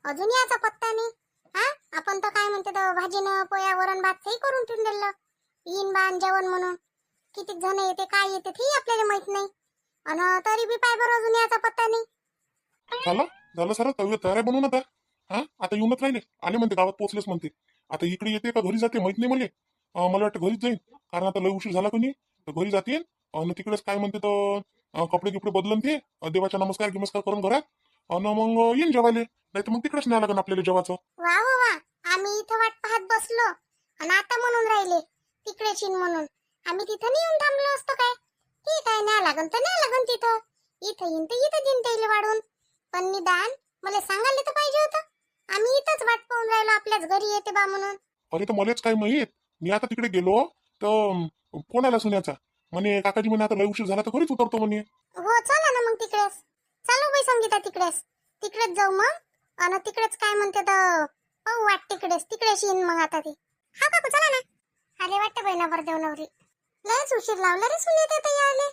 अजून याचा पत्ता नाही. हा, आपण तर काय म्हणते तर भाजीनं पोया वरण भात काही करून ठेवून दिलं, येईन बाण जेवण म्हणून. किती जण येते काय येते ते आपल्याला माहित नाही. आणि तरी बी पाय बरं अजून याचा पत्ता नाही. झालं सर तयार आहे बनवून आता. हा आता येऊनच राहिले, आले म्हणते गावात पोहोचलेच म्हणते. आता इकडे येते का घरी जाते माहित नाही मला. मला वाटतं घरीच जाईन, कारण आता लय उशीर झाला कोणी तर घरी जाते. आणि तिकडेच काय म्हणते तर कपडे गिपडे बदलून ते देवाचा नमस्कार गिमस्कार करून घरात, आणि मग येईन जेवायला. नाही तर मग तिकडेच नाही लागेल आपल्याला जेवायचं. वा वा वा, आम्ही इथं वाट पाहत बसलो आणि आता म्हणून राहिले तिकडे चिन म्हणून. आम्ही तिथं नाही येऊन थांबलो असतो काय. ठीक आहे, नाही लागन तर नाही लागन तिथं. इथं येईन तर इथं देईन त्याला वाढून. पण निदान मला सांगायला तर पाहिजे होतं. आम्ही इथंच वाट पाहून राहिलो आपल्याच घरी येते बा म्हणून. अरे तर मलाच काय माहित. मी आता तिकडे गेलो तर फोन आला सुन्याचा, म्हणे काकाजी म्हणे आता लय उशीर झाला तर घरीच उतरतो म्हणे. हो चला ना मग तिकडेच. चालू बाई संगीता तिकडेच. तिकडेच जाऊ मग. आणि तिकडेच काय म्हणते तर पाहू वाट तिकडेच येईन मग आता ते. हा काकू चला ना. आले वाटतं बहिणा बरदेव नवरी. लयच उशीर लावला रे सुनीता ताई आले.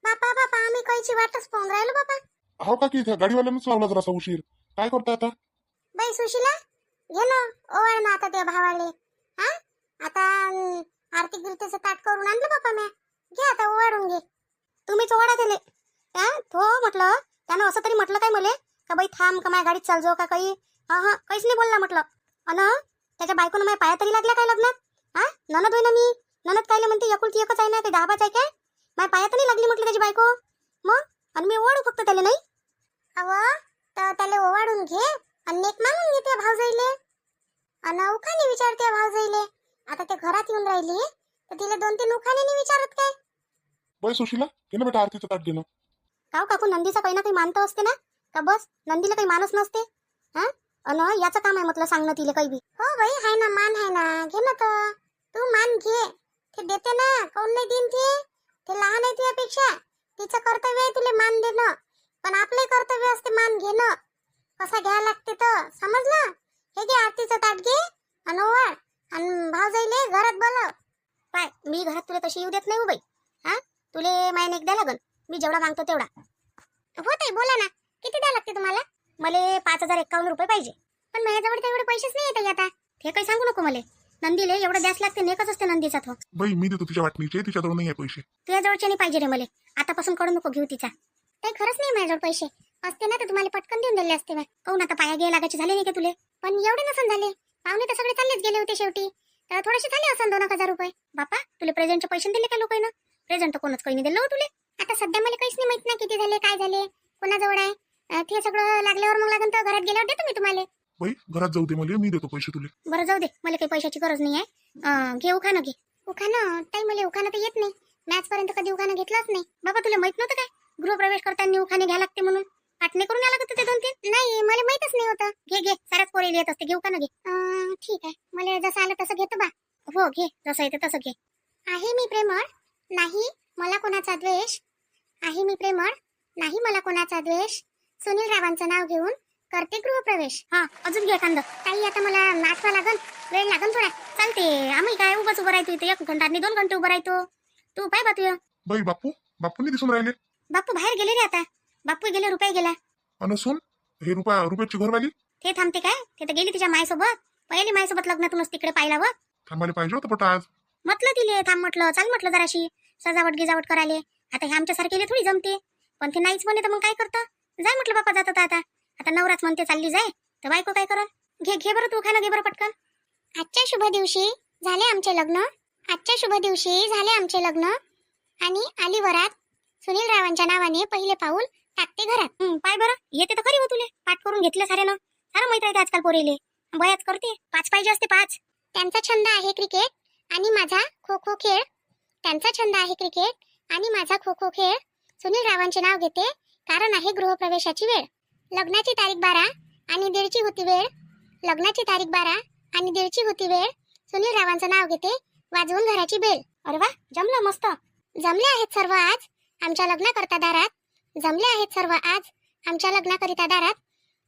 बापा बापा, आम्ही कायची वाटच पाहून राहिलो बाबा. हो का की त्या गाडीवाल्यानंच लावला जरासा उशीर. काय करता आता. बाई सुशीला, घे ना ओवाळ ना आता त्या भावाले. हा, आता आर्थिक गिरतेचं ताट करून आणलं बापा म्या. घे आता ओवाळून घे. तुम्हीच ओवाळा दिले. तो म्हटलं त्यानं असं तरी म्हटलं काय मले का बाई थांब का माझ्या गाडीत चाल जाऊ का काही. हा हा, काहीच नाही बोलला म्हटलं. अन त्याच्या बायकोनं माझ्या पाया तरी लागल्या काय लग्नात. हा, ननद होय ना मी. ननद कायले म्हणते एकुलती एकच आहे ना, काही दहाबाच आहे काय. माझ्या पाया तरी लागली म्हटलं त्याची बायको. मग आणि मी ओवाळू फक्त त्याला नाही. अव तर त्याला ओवाळून घे आणि नेक मागून घे त्या भावजाईले. अन उखाने विचारते भावजाईले. आता ते घरात येऊन राहिली तर तिला 2-3 उखाने नाही विचारत काय. बाई सुशीला, घे ना बेटा आरतीचं ताट घेणं. काव काकू, नंदीचा काही ना काही मानतो असते ना का बस नंदीला काही मानच नसते. हा, अन याचं काम आहे म्हटलं सांगणं तिला काही बी. हो बाई, हाय ना मान आहे ना, घे ना तर तू मान घे. ते देते ना, काऊन नाही देईन ते लहान आहे तुझ्यापेक्षा. तिचं कर्तव्य आहे तुला मान देणं, पण आपले कर्तव्य असते मान घेणं. कसा घ्यायला लागते तर समजलं. हे घे आरतीचं ताट घे आणि ओवाळ आणि भावजाईले घरात बोलव. पाय मी घरात तुला तशी येऊ देत नाही हो बाई. हा, तुले मायने एकदा लागल, मी जेवढा मागतो तेवढा. हो ताई बोला ना, किती द्या लागते तुम्हाला. मला 5051 रुपये पाहिजे. पण माझ्याजवळ तर एवढे पैसेच नाही येत आता. हे काही सांगू नको मला. नंदीले एवढं द्यास लागते, नेकच असते नंदीचा तो. बाई मी देतो तिच्या वाटणीचे, तिच्याजवळ नाही आहे पैसे. तुझ्याजवळचे नाही पाहिजे रे मला. आतापासून कडू नको घेऊ तिचा. काही खरंच नाही माझ्याजवळ पैसे. असते ना तर तुम्हाला पटकन देऊन दिले असते. काहून आता पाया घ्यायला लागायचे झाले नाही का तुले. पण एवढे नसन झाले. पाहुणे तर सगळे चाललेच गेले होते शेवटी. तर थोडेसे झाले असन 2,000 रुपये. बापा, तुले प्रेझेंटचे पैसे दिले का लोकांना. प्रेझेंट तर कोणच काही नाही दिलं हो तुले. आता सध्या मला काहीच नाही माहित ना किती झाले काय झाले कोणाजवळ आहे. ते सगळं लागल्यावर मग लागन तर घरात गेल्यावर देतो मी तुम्हाला. बाई घरात जाऊ दे मला, मी देतो पैसे तुले. बरं जाऊ दे, मला काही पैशाची गरज नाही आहे. घे उखाणं घे. उखाणं ताई मला उखाणं तर येत नाही. मॅचपर्यंत कधी उखाणं घेतलाच नाही. बाबा तुला माहित नव्हतं काय गृहप्रवेश करताना उखाणे घ्या लागते म्हणून. पाटणे करून घ्या लागत ते 2-3. नाही मला माहितच नाही होतं. घे घे, साऱ्याच पोरीला येत असते. घे उखाणं घे. ठीक आहे, मला जसं आलं तसं घेतो बा. हो घे, जसं येते तसं घे. आहे मी प्रेमळ, नाही मला कोणाचा द्वेष. आहे मी प्रेमळ, नाही मला कोणाचा द्वेष. सुनील रावांचं नाव घेऊन करते गृहप्रवेश. हा, अजून घे एखादं. ताई आता मला नाचवा लागन, वेळ लागन थोडा. चालते, आम्ही काय उगाच उभं राहतो इथे 1 घंटा आणि 2 घंटे उभं राहतो. तू पाय बा तुझं. बाई बापू नाही दिसून राहिले. बाप्पू बाहेर गेले रे आता. बाप्पू गेले, रुपये गेला. अनसून हे रुपयाची घरवाली ते थांबते काय, ते तर गेली तिच्या मायसोबत. पहिली मायसोबत लग्नातूनच तिकडे पाहिला व. थांबायला पाहिजे होतं पट आज. म्हटलं तिले थांब, म्हटलं चाल, म्हटलं जराशी सजावट गिजावट करायले. आता हे आमच्यासारखेले थोडी जमते. पण ते नाहीच म्हणे तर मग काय करतं. जाय म्हटलं बापा जातात आता नवराच म्हणते चालली जाय तर बायको काय करल. घे बरं तू खाना, घे बरं पटकन. आजच्या शुभ दिवशी झाले आमचे लग्न. आजच्या शुभ दिवशी झाले आमचे लग्न. आणि आली वरात. सुनील रावांच्या नावाने पहिले पाऊल टाकते घरात. पाय बरं, येते तर खरी हो तुले. पाठ करून घेतलं साऱ्यानं. सारं माहित आहे आजकाल पोरीले. बयाच करते, 5 पाहिजे असते 5. त्यांचा छंद आहे क्रिकेट आणि माझा खो खो खेळ. त्यांचा छंद आहे क्रिकेट आणि माझा खो खो खेळ. सुनील रावांचे नाव घेते कारण आहे गृहप्रवेशाची वेळ. लग्नाची तारीख 12 आणि 1:30ची होती वेळ. लग्नाची तारीख 12 आणि 1:30ची होती वेळ. सुनील रावांचं नाव घेते, वाजवून घराची बेल. अरे वा, जमलं मस्त. जमले आहेत सर्व आज आमच्या लग्नाकरिता दारात. जमले आहेत सर्व आज आमच्या लग्नाकरिता दारात.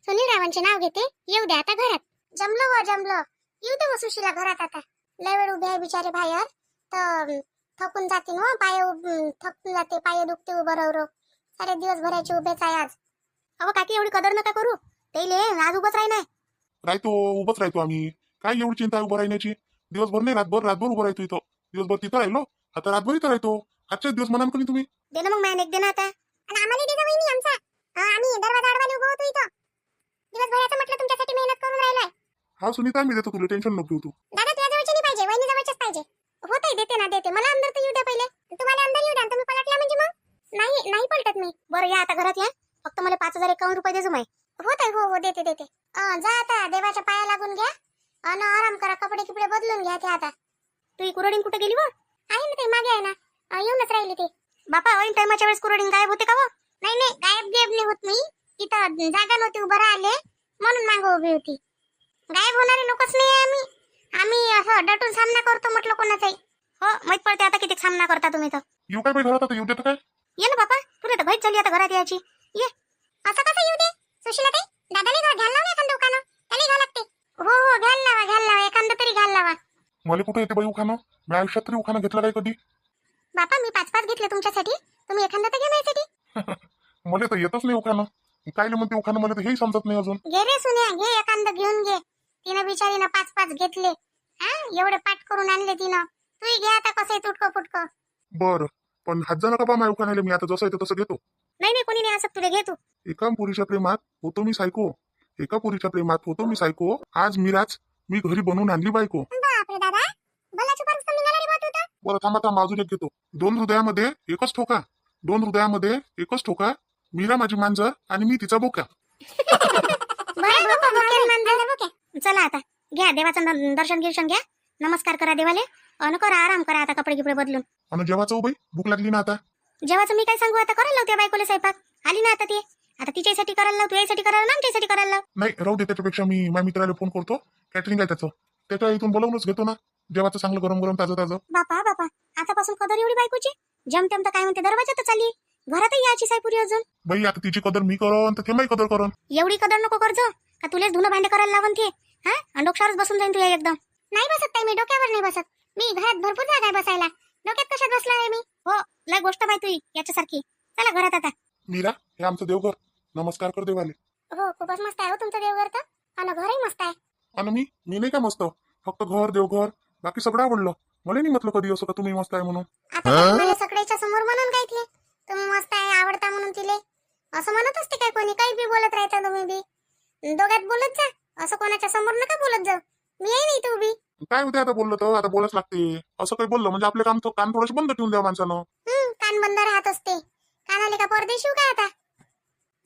सुनील रावांचे नाव घेते, येऊ द्या आता घरात. जमलं व जमलं, येऊ दे सुशीला घरात आता. लय वेळ उभे आहे बिचारे बाहेर तर थकून जाते ना पाय. थकून जाते, पाय दुखते उभं राहू. सारे दिवस भरायचे उभेच आहे आज. अहो काकी एवढी कदर नका करू. तेले आज उभंच राही नाही. राहतो उभंच राहतो आम्ही. काय एवढी चिंता आहे उभं राहण्याची? दिवसभर नाही रातभर रातभर उभं राहतो इथं. दिवसभर तिथं राहिलो, आता रातभर इथं राहतो. आजच्याच दिवस म्हणाल कोणी तुम्ही? दे ना मग मॅन एक दे ना आता. आणि आम्हाला दे वहिनी आमचा. आम्ही दरवाजा अडवाले उभं होतो इथं. दिवसभराचं म्हटलं तुमच्यासाठी मेहनत करून राहिलोय. हा सुनीता, मी देतो तुला, टेन्शन नको घेऊ तू. दादा तुझ्या जवळची नाही पाहिजे, वहिनी जवळचीच पाहिजे. होतंय, देते ना देते. मला अंदर तर येऊ द्या पहिले. तुम्हाला अंदर येऊ द्या, तुम्ही पलटला म्हणजे मग नाही नाही पलटत मी. बरं या आता घरात या. फक्त मला 5,051 रुपये दे जुमाई. होतंय, हो हो देते देते. जा आता देवाच्या पाया लागून घ्या आणि आराम करा. कपडे किपडे बदलून घ्या. ते आता तू कुरडीन कुठे गेली? हो आहे ना, ते मागे आहे ना. येऊनच राहिली ते. बापा ऐन टायमाच्या वेळेस कुरडीन गायब होते का? हो नाही नाही, गायब गेब नाही होत. मी इथं जागा नव्हती उभं राहिले म्हणून मागं उभी होती. गायब होणारे लोकच नाही आहे आम्ही. आम्ही असं डटून सामना करतो म्हटलं कोणाचाही. हो माहित पडते आता किती सामना करता तुम्ही तर. येऊ काय बाई घरात? आता येऊ देतं काय? ये ना बापा, तुला तर घरीच चालली आता घरात यायची. ये. असं कसं येऊ दे सुशीला ताई? दादाने घ्यायला लावलं एखादं दुकानं, त्याला घ्यायला लागते. हो हो घ्यायला लावा एखादं तरी घ्यायला लावा. मला कुठे येते बाई उखाणं? मी आयुष्यात तरी उखाणं घेतलं काय कधी? बापा मी 5 घेतले तुमच्यासाठी, तुम्ही एखादं तर घ्या माझ्यासाठी. मला तर येतच नाही उखाणं. काय म्हणते उखाणं, मला तर हेही समजत नाही अजून. घे रे सुन्या, घे एखादं घेऊन घे. तिनं बिचारीनं 5 घेतले. एवढे पाठ करून आणले तिनं. तूही घे आता, कसं तुटकं फुटकं. बरं, पण हात जा नका बा माझ्या उखाण्याला. मी आता जसं येतं तसं घेतो. नाही कोणी नाही असं, तुला घे तू. एका पुरीच्या प्रेमात होतो मी सायको. एका पुरीच्या प्रेमात होतो मी सायको. आज मी घरी बनवून आणली बायको. बापरे दादा, भलाची पण कमी निघाला रे बा तू तर. बरं थांबा अजून एक घेतो. 2 हृदयामध्ये एकच ठोका. 2 हृदयामध्ये एकच ठोका. मीरा माझी मांजर आणि मी तिचा बोका. चला आता घ्या देवाचं दर्शन गिर्शन घ्या. नमस्कार करा देवाले अन करा आराम करा. आता कपडे गिपडे बदलून. आणि जेवाचं बाई भूक लागली ना आता. जेवाचं मी काय सांगू, आता करायला लावते बायकोले स्वयंपाक. आली ना आता ती. आता तिच्यासाठी करायला लाव, तुझ्यासाठी करायला लाव, आमच्यासाठी करायला लाव. नाही राहू दे, त्याच्यापेक्षा मी माझ्या मित्राला फोन करतो. कॅटरिंग आहे त्याच्या इथून बोलावूनच घेतो ना. जेवाचं चांगलं गरम गरम ताजं. बापा आतापासून कदर एवढी बायकोची. जमतेम तर काय म्हणते दरवाजात चालली. घरातही यायची सायपुरी अजून. बाई आता तिची कदर मी करन तर ते माही कदर करन. एवढी कदर नको करजो का तुलेच धुणं भांडे करायला लावून ते. आणि डोक्यावरच बसून जाईन तू एकदम. नाही बसत ताई, मी डोक्यावर नाही बसत. मी घरात भरपूर जागा आहे बसायला. डोक्यात कशात बसला आहे मी? हो लय गोष्ट माहिती तुई याच्यासारखी. चला घरात आता. मीरा, हे आमचं देवघर. नमस्कार कर देवाले. हो खूपच मस्त आहे हो तुमचं देवघर तर. आणि घरही मस्त आहे. आणि मी नाही का मस्त? फक्त घर देवघर बाकी सगळं आवडलं. मला नाही म्हटलं कधी असं का तुम्ही मस्त आहे म्हणून. आता मला सगळ्याच्या समोर म्हणून काय ते तुम्ही मस्त आहे आवडता म्हणून तिले असं म्हणत असते काय कोणी? काही बी बोलत राहता तुम्ही बी. दोघात बोलत जा, असं कोणाच्या समोर नका बोलत जाऊ. मी आहे नाही तू बी. काय होते आता बोललं तर आता बोलाच लागते. असं काही बोललं म्हणजे आपले कान थोडेसे बंद ठेवून द्या माणसानं. कान बंद राहत असते. कानाले का परदेशी काय आता?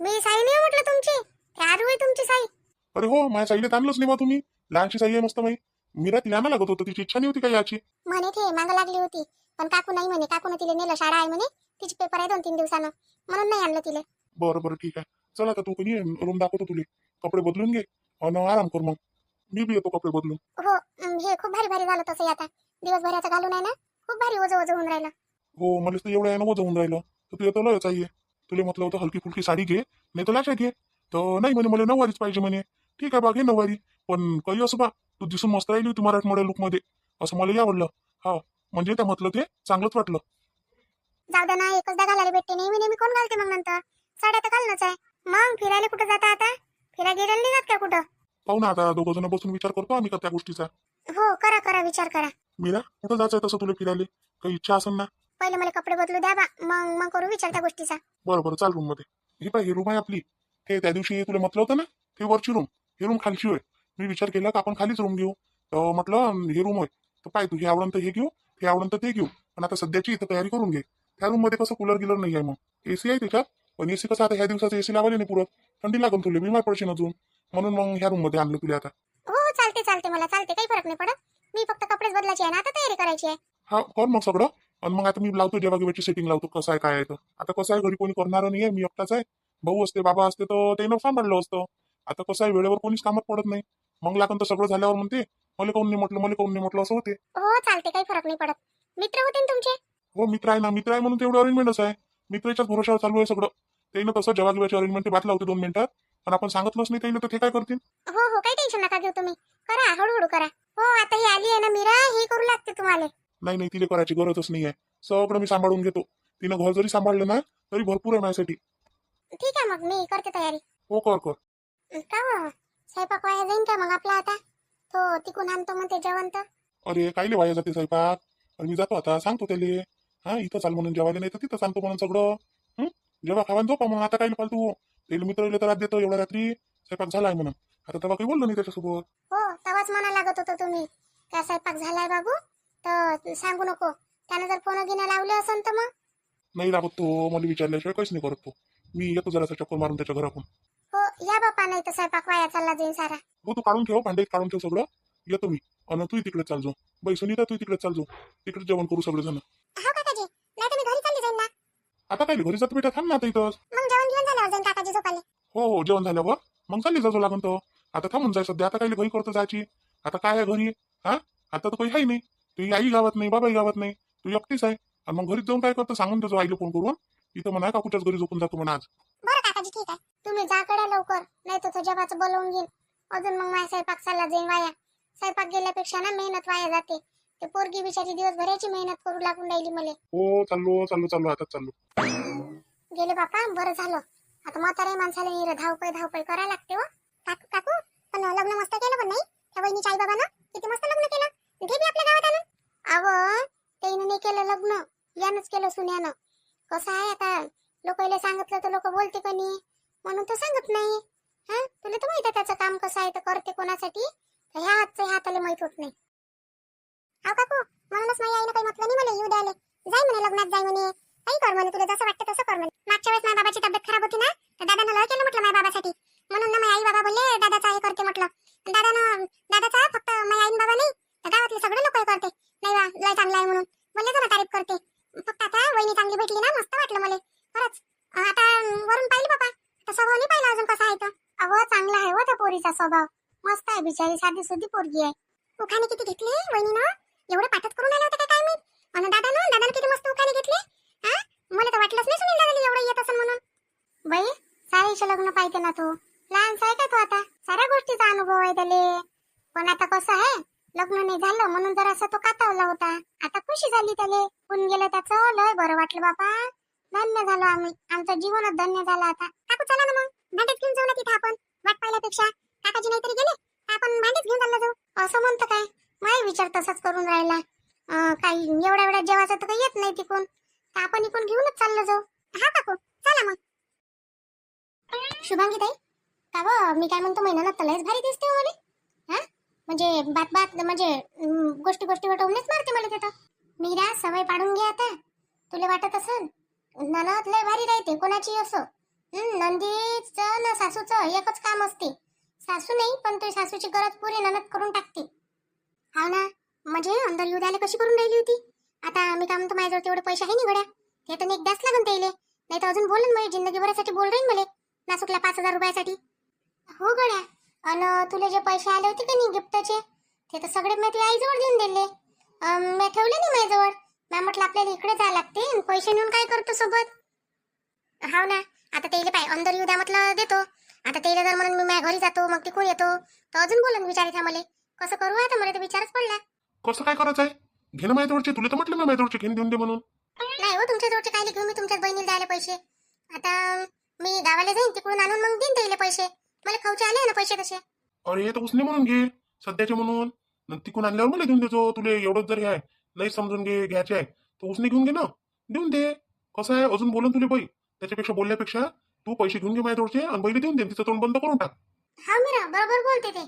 मी साई नाही म्हटलं तुमची, आरू आहे तुमची साई. अरे हो, माझ्या साईला आणलंच नाही बा तुम्ही. लहानशी साई आहे मस्त माई. मीरा तिला आणा लागत होतं, तिची इच्छा नाही होती काय याची. म्हणे ते मागं लागली होती पण काकू नाही म्हणे. काकून तिला नेलं, शाळा आहे म्हणे तिची, पेपर आहे 2-3 दिवसानं म्हणून नाही आणलं तिला. बरं ठीक आहे. चला आता तू कोणी रूम दाखवतो तुले. कपडे बदलून घे आणि आराम कर. मग मी बी येतो कपडे बदलून. हो हे खूप भारी झालं तसं. आता दिवसभराचं घालून आहे ना, खूप भारी वजन होऊन राहिलं. हो मला तर एवढं आहे ना वजन होऊन राहिलं. तर तू येतो लयच आहे. तुला म्हटलं होतं हलकी फुलकी साडी घे, नाही तर लाचा घे. तर नाही म्हणे, मला नऊवारीच पाहिजे म्हणे. ठीक आहे बा, घे नऊवारी. पण काही असं बा, तू दिसून मस्त राहिली होती मराठमोड्या लुकमध्ये. असं मला आवडलं. हा म्हणजे त्या म्हटलं ते चांगलंच वाटलं. जाऊ दे ना, एकचदा घालायला भेटते. नेहमी कोण घालते मग नंतर? साड्या तर घालणंच आहे. मग फिरायला कुठं जाता आता? फिरायला गेलेलं नाही जात का कुठं? पाहू ना आता, दोघं जण बसून विचार करतो आम्ही का त्या गोष्टीचा. हो करा विचार करा. मीरा, कुठं जायचंय तसं तुला फिरायला? काही इच्छा असेल ना? पहिले मला कपडे बदलू द्या बा, मग करू विचार त्या गोष्टीचा. बरं चाल रूम मध्ये. ही पाय, ही रूम आहे आपली. ते त्या दिवशी तुला म्हटलं होतं ना, ते वरची रूम. ही रूम खालची होय. मी विचार केला का आपण खालीच रूम घेऊ. तर म्हटलं हे रूम होय. तर पाय तू, हे आवडून तर हे घेऊ, हे आवडून तर ते घेऊ. पण आता सध्याची इथं तयारी करून घे. त्या रूम मध्ये कसं कूलर गिलर नाही आहे. मग एसी आहे त्याच्यात, पण एसी कसं आता ह्या दिवसाचं एसी लावायला नाही पुरत. थंडी लागून तुला, बिमार पडशील अजून. म्हणून मग ह्या रूम मध्ये आणलं तुला आता. हो चालते मला चालते, काही फरक नाही पडत. मी फक्त कपडेच बदलायचे आहे ना, आता तयारी करायची आहे. हा कर मग सगळं. आणि मग आता मी लावतो जेवागेवाची सेटिंग लावतो. कसं आहे काय आहे तर. आता कसं आहे, घरी कोणी करणार नाही आहे, मी एकटाच आहे. भाऊ असते बाबा असते तर त्यानं सांभाळलं असतं. आता कसं आहे, वेळेवर कोणीच कामात पडत नाही. मग लागून तर सगळं झाल्यावर म्हणते मला काऊन नाही म्हटलं असं होते. हो चालते, काही फरक नाही पडत. मित्र होते ना तुमचे? हो मित्र आहे ना, मित्र आहे म्हणून तेवढं अरेंजमेंटच आहे. मित्राच्याच भरोशावर चालू आहे सगळं. त्यानं कसं जेवागेवाची अरेंजमेंट बात लावते 2 मिनिटात. पण आपण सांगितलंच नाही त्यानं, तर ते काय करतील? हो काही टेन्शन नका घेऊ तुम्ही. करा हळूहळू करा. हो आता ही आली आहे ना मीरा, ही करू लागते तुम्हाला. नाही तिला करायची गरजच नाही आहे. सगळं मी सांभाळून घेतो. तिनं घर जरी सांभाळलं ना तरी भरपूर आहे माझ्यासाठी. ठीक आहे मग मी करते तयारी. हो कर. का हो? स्वयंपाक वाया जाईन का मग आपला आता? तो तिकून आणतो म्हणते जेवण तर. अरे कायले वाया जाते स्वयंपाक? अरे मी जातो आता, सांगतो त्याले. हा इथं चाल म्हणून जेवायला, नाही तर तिथं सांगतो म्हणून सगळं. जेव्हा खावा झोपा म्हणून, आता काय फालतू त्याला मित्र तर रात देतो एवढ्या रात्री स्वयंपाक झालाय म्हणून. आता तेव्हा काही बोललो नाही त्याच्यासोबत. हो तवाच म्हणा लागत होतो तुम्ही काय स्वयंपाक झालाय बाबू तर सांगू नको. त्यानं जर फोन घेणं लावले असन तर मग. नाही लागत तो, मला विचारल्याशिवाय काहीच नाही करत तो. मी येतो जरासा चक्कर मारून त्याच्या घरातून. हो या बापा, नाही तर स्वयंपाक वाया चालला जाईल सारा. हो तू काढून ठेव, भांडे काढून ठेव सगळं. येतो मी. आणि तू तिकडे चाल जाऊ. बाई सुनीता तू तिकडे चाल जाऊ. तिकडे जेवण करू सगळेजण. हो काकाजी, नाही तर मी घरी चालली जाईन ना. आता काय घरी जातो बेटा, थांब ना आता इथंच. मग जेवण घेऊन झाल्यावर जाईन काकाजी झोपाले. हो जेवण झाल्यावर मग चालली जाजो लागून तर. आता थांबून जाय सध्या, आता काही घरी करतो जायची. आता काय आहे घरी? हा आता तर काही आहे नाही. तुझी आई गावात नाही, बाबाही गावात नाही, तू एकटीच आहे. आणि मग घरी जाऊन काय करतो सांगून त्याचं आईला फोन करून. इथं म्हणा काकूच्याच घरी झोपून जातो म्हणा आज. बरं काकाजी ठीक आहे, तुम्ही जा कडे लवकर, नाही तर तो जेवाचं बोलवून घेईन. अजून मग माझा स्वयंपाक चालला जाईन वाया. स्वयंपाक गेल्यापेक्षा ना मेहनत वाया जाते. ते पोरगी बिचारी दिवसभराची मेहनत करू लागून राहिली मला. हो चाललो चाललो चाललो आता चाललो. गेले बापा, बरं झालं. आता म्हातारे माणसाला नीर धावपळ धावपळ करायला लागते. हो काकू काकू, पण लग्न मस्त केलं पण नाही त्या वहिनीच्या आई बाबांना. किती मस्त लग्न केलं. घे बी आपल्या गावात आणून. अव त्यानं नाही केलं लग्न, यानंच केलं सुन्यानं. कसं आहे आता, लोकांना सांगितलं तर लोक बोलते कणी, म्हणून तो सांगत नाही. हा तुला तर माहित आहे त्याचं काम कसं आहे, तर करते कोणासाठी. तर ह्या हातचं ह्या हाताला माहित होत नाही. अहो काकू, म्हणूनच माझ्या आईनं काही म्हटलं नाही मला येऊ द्यायला. जाय म्हणे लग्नात, जाय म्हणे, काही कर म्हणे, तुला जसं वाटतं तसं कर म्हणे. मागच्या वेळेस माझ्या बाबाची तब्येत खराब होती ना, तर दादानं लय केलं म्हटलं माझ्या बाबासाठी. म्हणून ना माझ्या आई बाबा बोलले दादाचा हे करते म्हटलं. दादाचा फक्त माझ्या आई बाबा नाही, तर गावातले सगळे लोक करते. नाही वा लय चांगला आहे म्हणून बोलले ना, तारीफ करते. फक्त आता वहिनी चांगली भेटली ना, मस्त वाटलं मला खरंच. आता वरून पाहिली बाबा, तर स्वभाव नाही पाहिला अजून कसा आहे तो. अहो चांगला आहे हो त्या पोरीचा स्वभाव, मस्त आहे बिचारी, साधी सुधी पोरगी आहे. उखाणे किती घेतले वहिनीनं, एवढे पाठच करून आले होते काय माहित. आणि दादानं किती मस्त उखाणे घेतले. हा मला तर वाटलंच नाही सुनील दादाला एवढं येत असेल म्हणून. बाई सारीचं लग्न पाहिजे ना, तो लहानसा आहे का तो, आता साऱ्या गोष्टीचा अनुभव आहे त्याले. पण आता कसं आहे, लग्न नाही झालं म्हणून जर असं तो कातावला होता. आता खुशी झाली त्याले, होऊन गेलं त्याचं, लय बरं वाटलं बापा. धन्य झालं आम्ही, आमचं जीवनच धन्य झालं. आता काकू चला ना मग, भांडेच घेऊन जाऊ ना तिथे आपण. वाट पाहिल्यापेक्षा काकाजी नाहीतरी गेले, आपण भांडेच घेऊन चाललो जाऊ. असं म्हणतं काय, माझा विचार तसाच करून राहिला. काही एवढ्या एवढ्या जेवायचं तर काही येत नाही तिकून, तर आपण इकून घेऊनच चाललो जाऊ. हा काकू चला मग. शुभांगी ताई, का व मी काय म्हणतो, महिना तर लयच भारी दिसते हो मला. हा म्हणजे बात बात म्हणजे गोष्टी गोष्टीवर टोमनेच मारते मला तिथं. मीरा सवय पाडून घे आता. तुला वाटत असेल ननद लय भारी राहते कोणाची असो. नंदीचं ना सासूचं एकच काम असते. सासू नाही पण तुझी सासूची गरज पुरी ननद करून टाकते. हा ना, म्हणजे अंदर येऊ द्यायला कशी करून राहिली होती. आता मी काय म्हणतो, माझ्याजवळ तेवढे पैसे आहे नाही गड्या, ते तर एक द्यास लागून त्याले, नाही तर अजून बोलून मला जिंदगीभरासाठी बोल राहील मला नासूकला 5,000 रुपयासाठी. हो गड्या, आणि तुला जे पैसे आले होते का नाही गिफ्टचे, ते तर सगळे मी तुझ्या आईजवळ देऊन दिले. मी ठेवले नाही माझ्याजवळ. मी म्हटलं आपल्याला इकडे जायला लागते, पैसे नेऊन काय करतो सोबत. हाव ना, आता तेले पाय अंदर येऊ द्या म्हटलं देतो. आता तेले जर म्हणून मी माझ्या घरी जातो मग तिकडून येतो, तर अजून बोलून विचारायचा मला कसं करू. आता मला तर विचारच पडला. कसं काय करायचं आहे, घेणं माझ्याजवळचे. तुला तर म्हटलं मी माझ्याजवळचे घेऊन देऊन दे म्हणून. नाही हो, तुमच्या जवळचे काय घेऊ मी, तुमच्याच बहिणीला द्यायला पैसे. आता मी गावाला जाईन, तिकडून आणून मग देईन त्याला पैसे. मला खाऊचे आले ना पैसे तसे. अरे तर उसने म्हणून घे, सध्याचे म्हणून. तिकून आणल्यावर मला देऊन देतो. तुला एवढंच जरी आहे नाही समजून घ्यायचे आहे, तर उसने घेऊन घे ना, देऊन दे. कसं आहे, अजून बोलून तुला बाई, त्याच्यापेक्षा बोलल्यापेक्षा तू पैसे घेऊन घे माझ्याजवळचे आणि बैल देऊन दे, तिचं तोंड बंद करून टाक. हा मीरा बरोबर बोलते ते.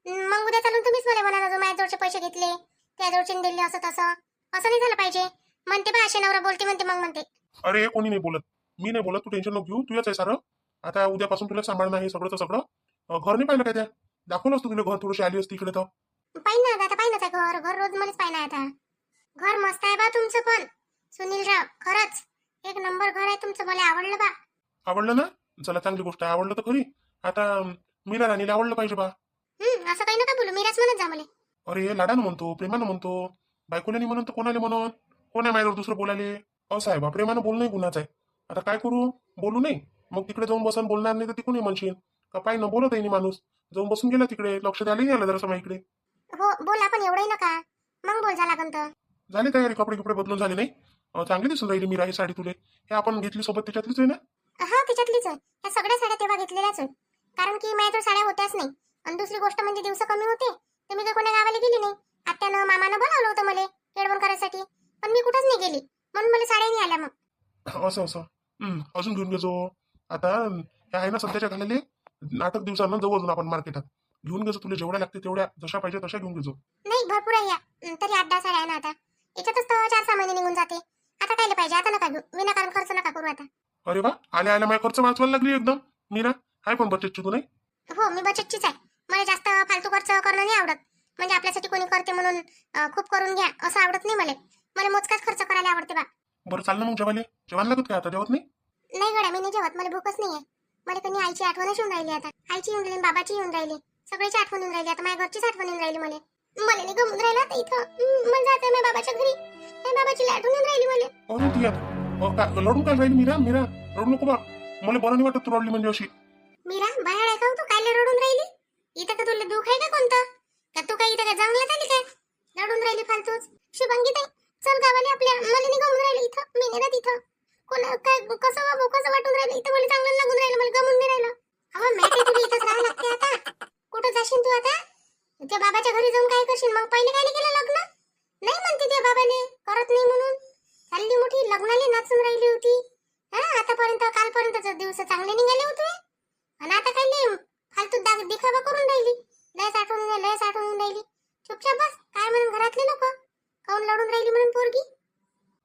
मग उद्या चालून तुम्हीच मला म्हणा जो माझ्याजवळचे पैसे घेतले त्याजवळचे दिले, असं तसं असं नाही झालं पाहिजे. म्हणते बा असे नवरा बोलते म्हणते, मग म्हणते. अरे कोणी नाही बोलत, मी नाही बोलत, तू टेन्शन नको घेऊ. तुझ्याच आहे सारं. आता उद्यापासून तुला सांभाळणं आहे सगळं. तर सगळं घर नाही पाहिलं काय, त्या दाखवलंच तू, तुला घर थोडीशी आली असती इकडे तर. पाहिजे ना आता, पाहिजेच आहे घर रोज मलाच पाहिजे आता. घर मस्त आहे बा तुमचं पण सुनीलराव, खरंच एक नंबर घर आहे तुमचं, मला आवडलं बा. आवडलं ना, चला चांगली गोष्ट आहे. आवडलं तर खरी. आता मीरा राणीला आवडलं पाहिजे बा. असं काही नका बोलू, मीराच म्हणत जा मला. अरे लाडानं म्हणतो, प्रेमानं म्हणतो. बायकोला नाही म्हणून तर कोणाला म्हणून, कोण आहे माझ्यावर दुसरं बोलायले. असं आहे बा, प्रेमानं बोलणं गुन्हाच आहे. आता काय करू, बोलू नाही मग तिकडे जाऊन बसून बोलणार नाही, तर तिकडून म्हणशील का पाय न बोलत आहे नाही माणूस. जाऊन बसून गेला तिकडे, लक्ष द्यायला नाही आलं जरा इकडे. हो बोला, पण एवढंही नका, मग बोल झाला लागन तर. झाली तयारी, कपडे बदलून झाले नाही. चांगली दिसून राहिली मीरा ही साडी तुले. हे आपण घेतली सोबत त्याच्यातलीच आहे ना. हा तिच्यातलीच आहे. ह्या सगळ्या साड्या तेव्हा घेतलेल्याच आहेत, कारण की माझ्याजवळ साड्या होत्याच नाही. आणि दुसरी गोष्ट म्हणजे दिवस कमी होते तर मी काही कोण्या गावाला गेली नाही. आत्यानं मामानं बोलावलं होतं मला केळवण करायसाठी, पण मी कुठंच नाही गेली, म्हणून मला साड्या नाही आल्या. मग असं असं अजून घेऊन घेजो. आता हे आहे ना सध्याच्या घालेले 8 दिवसानं जाऊ अजून आपण मार्केटात. घेऊन घेजो, तुला जेवढ्या लागते तेवढ्या, जशा पाहिजे तशा घेऊन घेजो. नाही भरपूर आहे या. तरी 8-10 साड्या आहे ना आता. याच्यातच तर 4-6 महिने निघून जाते. आता कायला पाहिजे, आता नका घेऊ, विनाकारण खर्च नका करू आता. अरे वा, आल्या आल्या माझ्या खर्च वाचवायला लागली एकदम. मीरा आहे पण बचतची तू नाही. हो मी बचतचीच आहे. मला जास्त फालतू खर्च करणं नाही आवडत. म्हणजे आपल्यासाठी कोणी करते म्हणून खूप करून घ्या असं आवडत नाही मला. मला मोजकाच खर्च करायला आवडते बा. बरं चाल ना मग जेवायला. जेवण लागत काय आता, जेवत नाही? नाही गड्या, मी नाही जेवत, मला भूकच नाहीये. मला कधी आईची आठवणच येऊन राहिली आता. आईची येऊन राहिली, बाबाची येऊन राहिली, सगळ्याची आठवण येऊन राहिली. आता माझ्या घरचीच आठवण येऊन राहिली मला. मला नाही गमून राहिला आता इथं. मला जायचंय माझ्या बाबाच्या घरी. माझ्या बाबाची आठवण येऊन राहिली मला. अरे ती आता रडून काय राहिली मीरा? मीरा रडू नको बा, मला बरं नाही वाटत तू रडली म्हणजे अशी. मीरा बाहेर आहे का तू? काय रडून राहिली? इथं का तुला दुःख आहे का कोणतं? का तू काय इथं का जंगलात आली काय रडून राहिली फालतूच? शुभांगी ताई चल गावाला आपल्या. मला नाही गमून राहिलं इथं, मी नाही राहत इथं. कोण काय कसं वाटून राहिलं इथं, मला चांगलं लागून राहिलं, मला गमून नाही राहिलं. अहो मॅट तुला इथंच राहावं लागते आता. कुठं जाशील तू आता? त्या बाबाच्या घरी जाऊन काय करशील मग? पहिले काय केलं लग्न? नाही म्हणते त्या बाबाने करत नाही म्हणून. चालली मोठी लग्नाला नाचून राहिली होती. हा आतापर्यंत कालपर्यंतच दिवस चांगले निघाले होते, आणि आता काय नाही फालतू दिखावा करून राहिली. लयच आठवून राहिली. चुपचाप बस. काय म्हणून घरातले लोक काऊन लढून राहिली म्हणून पोरगी.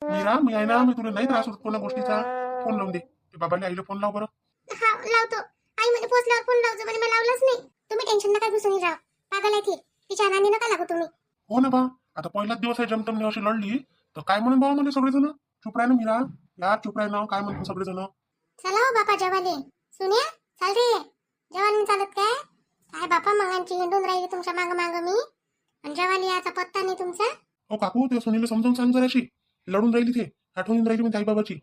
मीरा मी आहे ना, मी तुला नाही त्रास होत कोणा गोष्टीचा. फोन लावून दे ते बाबाला, आईला फोन लाव बरं. हा लावतो. आई मध्ये पोचल्यावर फोन लावतो, पण मला लावलंच नाही. तुम्ही टेन्शन नका घेऊ सुनील राव, पागल आहे ती. तिच्या आनंदी नका लागू तुम्ही. हो ना बा, आता पहिलाच दिवस आहे जमतमने अशी लढली तर काय म्हणून बाबा मला सगळेजण. चुप राह ना मीरा, यार चुप राह ना, काय म्हणतो सगळेजण. चला हो बापा जेवाले. सुनिया चाल रे, जेवण नाही चालत काय? काय बापा मंगांची हिंडून राहिली तुमच्या माग माग मी, आणि जेवाली याचा पत्ता नाही तुमचा. हो काकू, ते सुनीला समजावून सांग जराशी. लढून राहिली ते, आठवून राहिली म्हणजे आई बाबाची.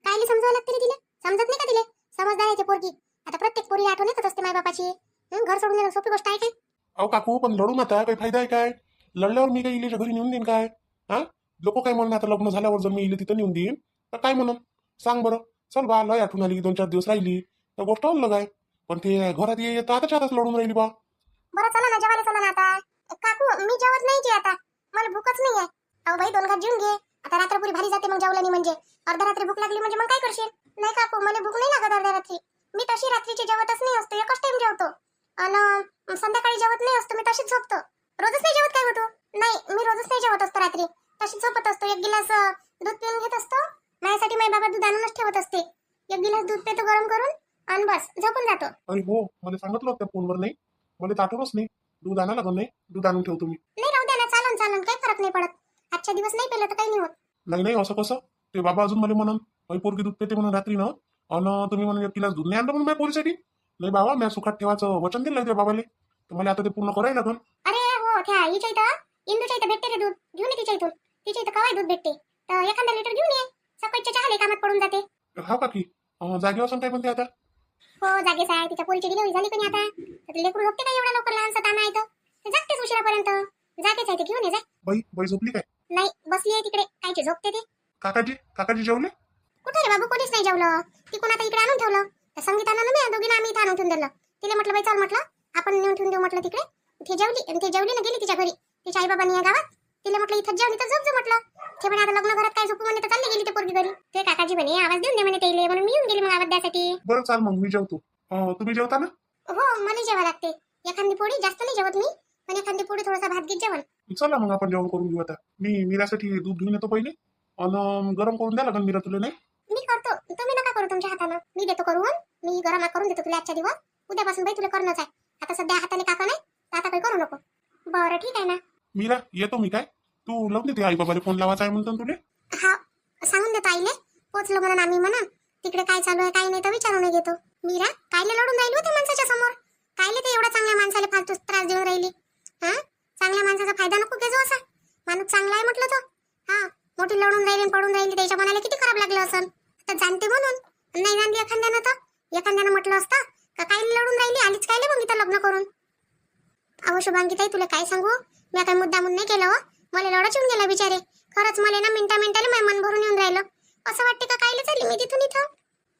कायले समजावं लागते रे तिला? समजत नाही का तिला? समजदार आहे ती पोरगी. आता प्रत्येक पोरी आठवण येतच असते माय बापाची. घर सोडून येणं सोपी गोष्ट आहे काय? अहो काकू, पण लढून आता काही फायदा आहे काय? लढल्यावर मी काही इलेच्या घरी नेऊन देईन काय? हा लोक काय म्हणून, आता लग्न झाल्यावर जर मी इले तिथं नेऊन देईन तर काय म्हणून सांग बरं. चल बा, लय आठवण आली, 2-4 दिवस राहिली तर गोष्ट अलग आहे. पण ते घरात येतं आता चारच लढून राहिली बा. बरं चला ना जेवायला, चला ना आता. काकू मी जेवत नाही की आता, मला भूकच नाही आहे. अहो बाई 2 घास जेवून घे. आता रात्रपुरी भारी जाते मग जेवलं नाही म्हणजे. अर्ध्या रात्री भूक लागली म्हणजे मग काय करशील? नाही काकू, मला भूक नाही लागत अर्ध्या रात्री. मी तशी रात्रीची जेवतच नाही असतो, एकच टाइम जेवतो. आणि संध्याकाळी जेवत नाही असतो, मी तशीच झोपतो. रोजच नाही जेवत काय होतो? नाही, मी रोजच नाही जेवत असतो रात्री, तशीच झोपत असतो. 1 गिलास दूध पिऊन घेत असतो. माझ्यासाठी माझे बाबा दूध आणूनच ठेवत असते. 1 गिलास दूध पितो गरम करून, आणि बस झोपून जातो. अरे हो, मला सांगितलं होतं फोनवर. नाही मला आठवणच नाही. दूध आणा लागत नाही, दूध आणून ठेवतो मी. नाही राहू द्या ना, चालन काही फरक नाही पडत. आजच्या दिवस नाही पेलं तर काही नाही होत. नाही नाही, असं कसं? ते बाबा अजून मला म्हणून बाई पोरगी दूध पेते म्हणून रात्री ना, आणि तुम्ही म्हणून 1 गिलास दूध नाही आणलं म्हणून माझ्या पोरीसाठी. नाही बाबा, मी सुखात ठेवायचं वचन दिलं त्या बाबाले, तर मला आता ते पूर्ण करायला लागल. अरे हो, त्या हिच्या इथं इंदूच्या इथं भेटते रे दूध. घेऊन ये तिच्या इथून. तिच्या इथं कवाय दूध भेटते, तर एखादा लिटर घेऊन ये. सकाळच्या चहाला कामात पडून जाते. हा काकी, जागेवर असं काय म्हणते आता? हो जागेच आहे. तिच्या पोरीची डिलिव्हरी झाली कोणी आता, तर लेकरू झोपते काय एवढा लवकर? लहानसा ताना आहे तर जागतेच उशिरापर्यंत. जागेच आहे ते, घेऊन ये जा. बाई झोपली काय? नाही बसली आहे तिकडे, कायची झोपते ते. काकाजी जेवले? कुठे रे बाबू, कोणीच नाही जेवलं. ती कोण आता इकडे आणून ठेवलं. त्या संगीतानं मी दोघींना आम्ही इथं आणून ठेवून दिलं. तिला म्हटलं बाई चल, म्हटलं आपण नेऊन ठेवून देऊ म्हटलं तिकडे. ती जेवली, आणि ती जेवली ना गेली तिच्या घरी. तिच्या आई बाबांनी या गावात. तिला म्हटलं इथं जेवली तर झोप म्हटलं. ते म्हणे आता लग्न घरात काय झोपू म्हणे, तर चालली गेली ते पोरगी घरी. ते काकाजी म्हणे आवाज देऊन दे म्हणे तेले, म्हणून मी येऊन गेली मग आवाज द्यासाठी. बरं चाल मग, मी जेवतो. तुम्ही जेवता ना? हो मला जेवा लागते. एखादी पोळी, जास्त नाही जेवत मी, पण एखादी पोळी थोडासा भात घेत जेवण. चला मग आपण जेवण करून घेऊ आता. मी मीरासाठी दूध घेऊन येतो पहिले, आणि गरम करून द्या लागेल मीरा तुला. नाही मी करतो, तुम्ही नका करू तुमच्या हातानं. मी देतो करून, मी गरम करून देतो तुला आजच्या दिवस. उद्यापासून बाई तुला करणंच आहे. आता सध्या हाताने काका नाही, तर आता काही करू नको. बरं ठीक आहे ना मीरा, येतो मी. काय तू लावून देते आई बाबाला फोन लावायचा आहे म्हणतो ना तुले? हा सांगून देतो आईले पोचलो म्हणून आम्ही म्हणा. तिकडे काय चालू आहे काय नाही तर विचारून घेतो. मीरा कायले लढून राहिली होती माणसाच्या समोर? कायले ते एवढा चांगल्या माणसाला फालतू त्रास देऊन राहिली? हा चांगल्या माणसाचा फायदा नको घेजो असा. माणूस चांगला आहे म्हटलं तो. हा मोठी लढून राहिली पडून राहिली, त्याच्या मनाला किती खराब लागलं असेल. तर जाणते म्हणून, नाही जाणली एखाद्यानं तर एखाद्यानं म्हटलं असतं का काय लढून राहिली, आलीच कायले मग इथं लग्न करून. अहो शुभांगी ताई तुला काय सांगू, मी काही मुद्दामून नाही केलं. मला लढाच येऊन गेला बिचारे. खरंच मला ना मिनिटाला माझं मन भरून येऊन राहिलं. असं वाटते का कायले चालली मी तिथून इथं.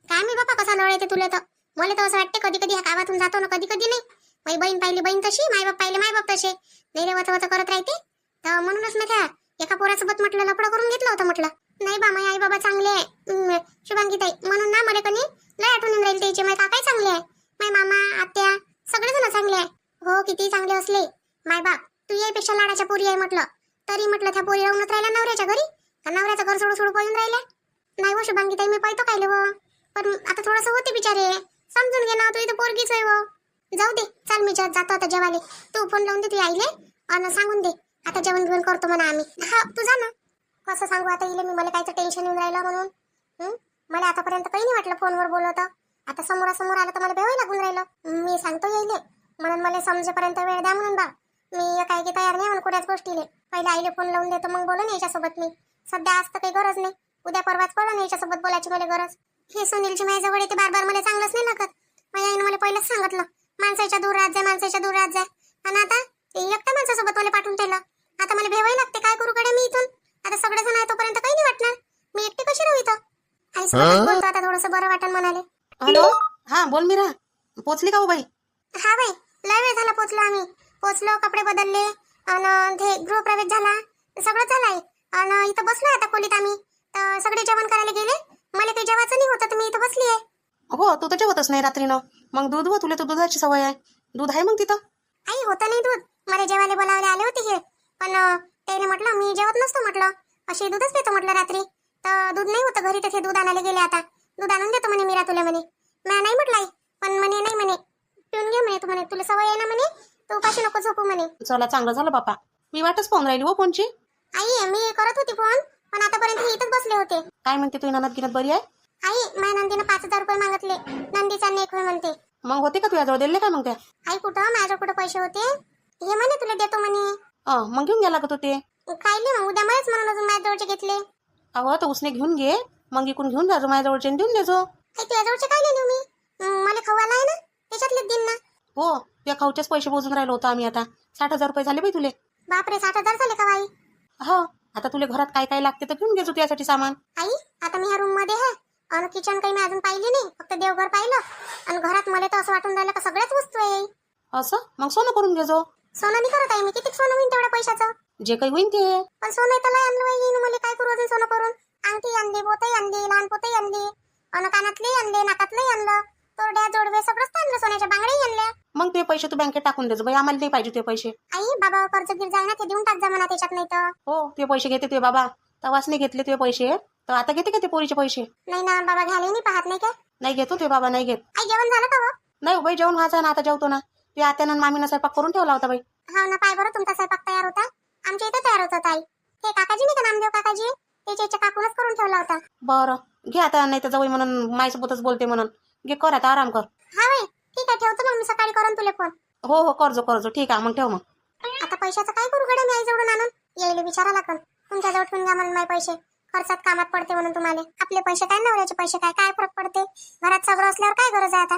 काय मी बापा कसा लढ येते तुला तर. मला तर असं वाटते कधी कधी ह्या गावातून जातो ना, कधी कधी नाही. माझी बहीण पाहिली बहीण तशी, मायबाप पाहिले मायबाप तसे, नाही वच वच करत राहते. तर म्हणूनच मी त्या एका पोरासोबत म्हटलं लपडं करून घेतलं होतं म्हटलं. नाही बा, माझे आई बाबा चांगले आहे शुभांगी ताई, म्हणून ना मला कधी लय आठवण राहील त्याचे. माझे काकाही चांगले आहे, माझे मामा आत्या सगळेजण चांगले आहे. हो, किती चांगले असले मायबाप, तू यापेक्षा लाडाच्या पोरी आहे म्हटलं. तरी म्हटलं त्या पोरी राहूनच राहिल्या नवऱ्याच्या घरी, का नवऱ्याचं घर सोडू सोडू पळून राहिल्या. नाही हो शुभांगी ताई, मी पाहतो काय हो, पण आता थोडंसं होते बिचारे, समजून घे ना, तू इथं पोरगीच आहे हो. जाऊ दे, चाल मी जातो आता जेवाले. तू फोन लावून दे तू आईले आणि सांगून दे आता जेवण घेऊन करतो म्हणा आम्ही. हा, तू जा ना. कसं सांगू आता इले मी, मला कायचं टेन्शन येऊन राहिलं म्हणून. मला आतापर्यंत काही नाही वाटलं फोनवर बोलत, आता समोरासमोर आलं तर मला बेवाई लागून राहिलं. मी सांगतो येईले म्हणून मला समजेपर्यंत वेळ द्या म्हणून बा. मी काय की तयार नाही म्हणून कोणाच गोष्टीले. पहिले आईले फोन लावून देतो, मग बोलून याच्यासोबत मी. सध्या आज तर काही गरज नाही, उद्या परवाच पडून याच्यासोबत बोलायची मला गरज. हे सुनीलची माझ्याजवळ येते बार बार, मला चांगलंच नाही लागत. माझ्या आईनं मला पहिलेच सांगितलं, माणसाच्या दूर राहत जाय, माणसाच्या दूर राहत जाय. आणि आता एकट्या माणसासोबत मला पाठवून ठेवलं. आता मला भेवाई लागते, काय करू कडे मी इथून. आता सगळेजण आहे तोपर्यंत काही नाही वाटणार, मी एकटी कशी राहू इथं. आई बोलतो आता, थोडंसं बरं वाटण म्हणाले. हॅलो, हा बोल मीरा, पोचली का हो बाई? हा बाई, लय वेळ झाला पोचलो आम्ही. पोचलो, कपडे बदलले आणि ते गृहप्रवेश झाला, सगळं झालंय. आणि इथं बसलो आता खोलीत आम्ही. तर सगळे जेवण करायला गेले, मला काही जेवायचं नाही होतं, तर मी इथं बसली आहे. हो, तू तर जेवतच नाही रात्रीनं. मग दूध हो, तुला तर दुधाची सवय आहे. दूध आहे मग तिथं? आई होतं नाही दूध, मला जेवायला बोलावले आले होते हे, पण त्याने म्हटलं मी जेवत नसतो म्हटलं, अशी दूधच पितो म्हटलं रात्री. तर दूध नाही होतं घरी, तर ते दूध आणायला गेले. आता दूध आणून देतो म्हणे मीरा तुला म्हणे. मी नाही म्हटलं आई, पण म्हणे नाही म्हणे, पिऊन घे म्हणे तू, म्हणे तुला सवय आहे ना म्हणे, तू उपाशी नको झोपू म्हणे. चला, चांगलं झालं बापा, मी वाटच पाहून राहिली हो फोनची. आई मी करत होती फोन, पण आतापर्यंत हे इथंच बसले होते. काय म्हणते तू, ननद गिनत बरी आहे? आई माझ्या नंदीनं 5,000 रुपये मागितले, नंदीचा नेक होय म्हणते. मग होते का तुझ्याजवळ, दिले काय मग त्या? आई कुठं, माझ्याजवळ कुठं पैसे होते. हे म्हणे तुला देतो म्हणे. मग घेऊन गेला का तू ते? खायले मग उद्या मलाच म्हणून अजून माझ्याजवळचे घेतले. अहो, तर उसने घेऊन घे, मग इकून घेऊन जाजो, माझ्याजवळचे देऊन देजो. आई तुझ्याजवळचे काय नेऊ मी, मला खवायला आहे ना, त्याच्यातलेच दिन ना. हो, तुझ्या खाऊचेच पैसे मोजून राहिलो होतो आम्ही. आता 60,000 रुपये झाले बाई तुले. बापरे, 60,000 झाले का बाई? हो, आता तुला घरात काय काय लागते तर घेऊन घेजो त्यासाठी सामान. आई आता मी ह्या रूम मध्ये आहे, आणि किचन काही मी अजून पाहिली नाही, फक्त देवघर पाहिलं. आणि घरात मला तर असं वाटून राहिलं का सगळ्याच वस्तू आहे. असं मग सोनं करून घेजो. सोनं नाही करत आहे मी, किती सोनं होईन तेवढ्या पैशाचं. जे काही होईन ते. पण सोनं तर लय आणलं बाई, मला काय करू अजून सोनं करून. अंगठी आणली, बोटही आणली, लहान पोतही आणली, आणि कानातले आणले, नाकातलंही आणलं, तोरड्या जोडवे सगळंच आणलं, सोन्याच्या बांगड्याही आणल्या. मग ते पैसे तू बँकेत टाकून देजो बाई, आम्हाला नाही पाहिजे ते पैसे. आई बाबा कर्ज गिर जाय ना, ते देऊन टाक जा म्हणा त्याच्यात, नाही तर. हो, ते पैसे घेते ते बाबा, तवाच नाही घेतले ते पैसे, तर आता घेते का ते पोरीचे पैसे? नाही ना बाबा, घ्यायला नाही पाहत नाही का. नाही घेतो ते बाबा, नाही घेत. आई जेवण झालं का हो? नाही बाई, जेवण व्हायचं ना, आता जेवतो ना. ते आत्यानं मामीनं स्वयंपाक करून ठेवला होता बाई. हा ना, पाय बरं तुमचा स्वयंपाक तयार होता, आमच्या इथं तयार होता. आई ते काकाजी नाही का, नामदेव काकाजी, त्याच्या काकूनच करून ठेवला होता. बरं घे आता, नाही तर जाऊ म्हणून माझ्यासोबतच बोलते म्हणून. घे, कर आता, आराम कर. हा बाई ठीक आहे, ठेवतो मग मी, सकाळी करून तुला फोन. हो हो, करजो, ठीक आहे, मग ठेव मग. आता पैशाचं काय करू गड्या, मी आई जवळून आणून यायला विचारा लागल. तुमच्याजवळ ठेवून घ्या म्हणून माझे पैसे, खर्चात कामात पडते म्हणून तुम्हाला. आपले पैसे काय, नवऱ्याचे पैसे काय, काय फरक पडते. घरात सगळं असल्यावर काय गरज आहे आता.